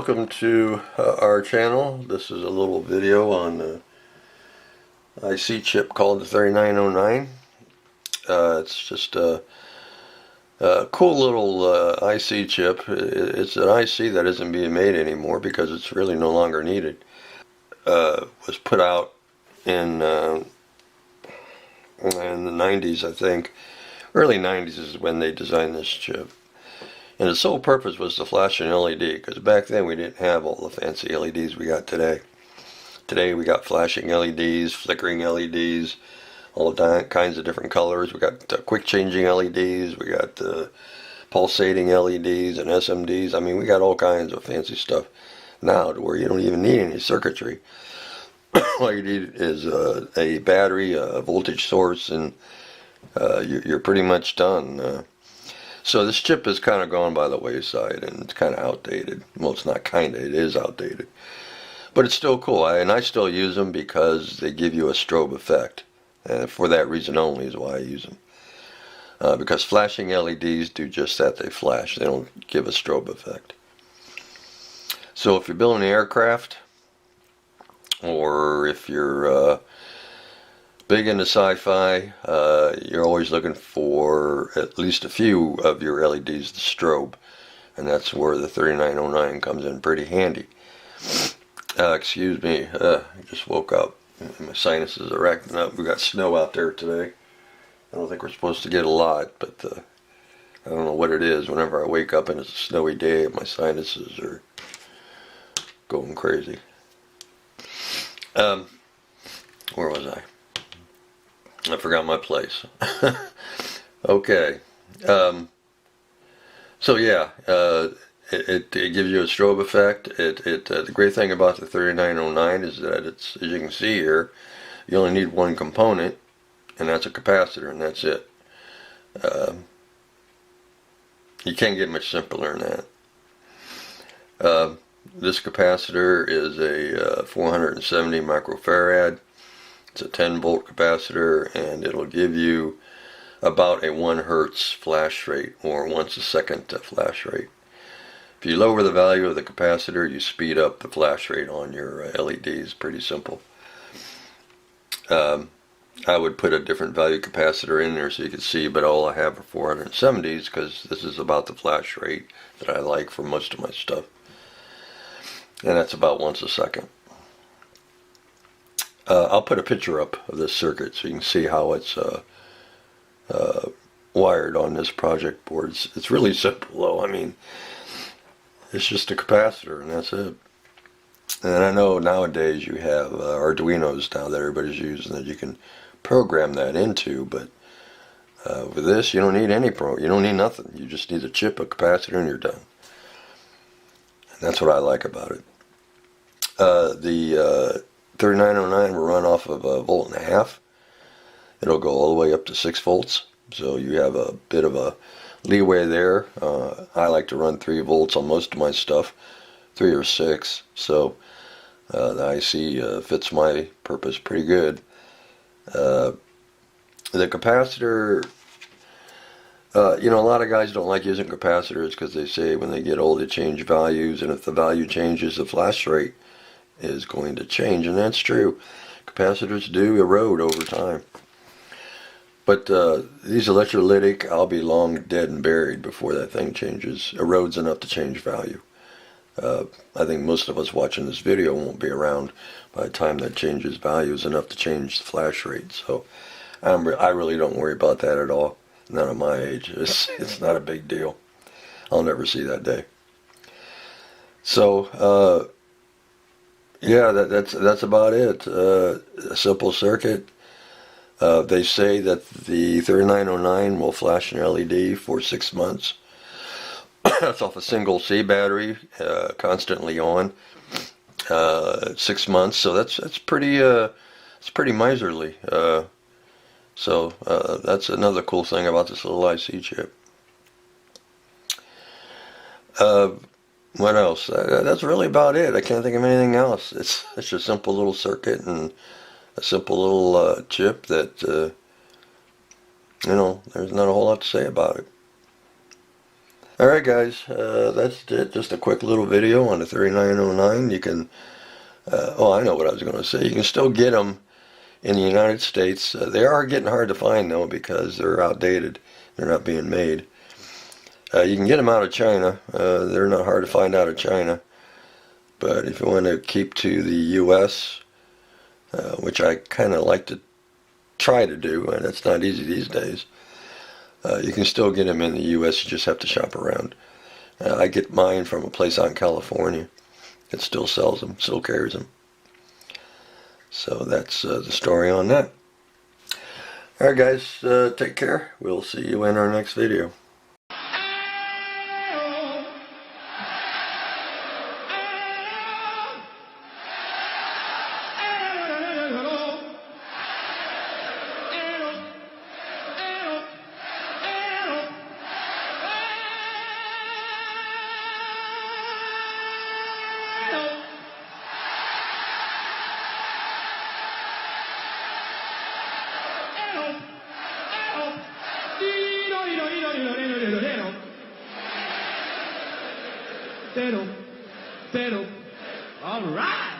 Welcome to our channel. This is a little video on the IC chip called the 3909. It's just a cool little IC chip. It's an IC that isn't being made anymore because it's really no longer needed. Was put out in the 90s, I think. Early 90s is when they designed this chip. And its sole purpose was to flash an LED, because back then we didn't have all the fancy LEDs we got today. Today we got flashing LEDs, flickering LEDs, all kinds of different colors. We got quick changing LEDs, we got pulsating LEDs and SMDs. I mean, we got all kinds of fancy stuff now to where you don't even need any circuitry. All you need is a battery, a voltage source, and you're pretty much done. So this chip is kind of gone by the wayside, and it's kind of outdated. Well, it's not kind of, it is outdated. But it's still cool, and I still use them because they give you a strobe effect. For that reason only is why I use them. Because flashing LEDs do just that, they flash. They don't give a strobe effect. So if you're building an aircraft, or if you're big into sci-fi, you're always looking for at least a few of your LEDs to strobe, and that's where the 3909 comes in pretty handy. Excuse me, I just woke up. My sinuses are acting up. We got snow out there today. I don't think we're supposed to get a lot, but I don't know what it is. Whenever I wake up and it's a snowy day, my sinuses are going crazy. Where was I? I forgot my place. Okay. So yeah, it gives you a strobe effect. The great thing about the 3909 is that it's, as you can see here, you only need one component, and that's a capacitor, and that's it. You can't get much simpler than that. This capacitor is a 470 microfarad. It's a 10 volt capacitor, and it'll give you about a 1 hertz flash rate, or once a second flash rate. If you lower the value of the capacitor, you speed up the flash rate on your LEDs. Pretty simple. I would put a different value capacitor in there so you can see, but all I have are 470s because this is about the flash rate that I like for most of my stuff. And that's about once a second. I'll put a picture up of this circuit so you can see how it's wired on this project board. It's really simple though. I mean, it's just a capacitor and that's it. And I know nowadays you have Arduinos now that everybody's using that you can program that into, but with this you don't need any you don't need nothing. You just need a chip, a capacitor, and you're done. And that's what I like about it. The 3909 will run off of 1.5 volts. It'll go all the way up to 6 volts, so you have a bit of a leeway there. I like to run 3 volts on most of my stuff, 3 or 6, so the IC fits my purpose pretty good. The capacitor, you know, a lot of guys don't like using capacitors because they say when they get old they change values, and if the value changes, the flash rate is going to change, and that's true. Capacitors do erode over time. But these electrolytic, I'll be long dead and buried before that thing changes, erodes enough to change value. I think most of us watching this video won't be around by the time that changes values enough to change the flash rate. So I really don't worry about that at all. Not at my age. It's not a big deal. I'll never see that day. So yeah, that's about it. A simple circuit. They say that the 3909 will flash an LED for 6 months. That's off a single C battery, constantly on. 6 months, so that's pretty it's pretty miserly. So that's another cool thing about this little IC chip. What else? That's really about it. I can't think of anything else. It's a simple little circuit and a simple little chip that you know, there's not a whole lot to say about it. Alright guys, that's it. Just a quick little video on the 3909. You can, oh, I know what I was going to say. You can still get them in the United States. They are getting hard to find though because they're outdated. They're not being made. You can get them out of China. They're not hard to find out of China. But if you want to keep to the U.S., which I kind of like to try to do, and it's not easy these days, you can still get them in the U.S. You just have to shop around. I get mine from a place out in California that still sells them, still carries them. So that's the story on that. Alright guys, take care. We'll see you in our next video. All right.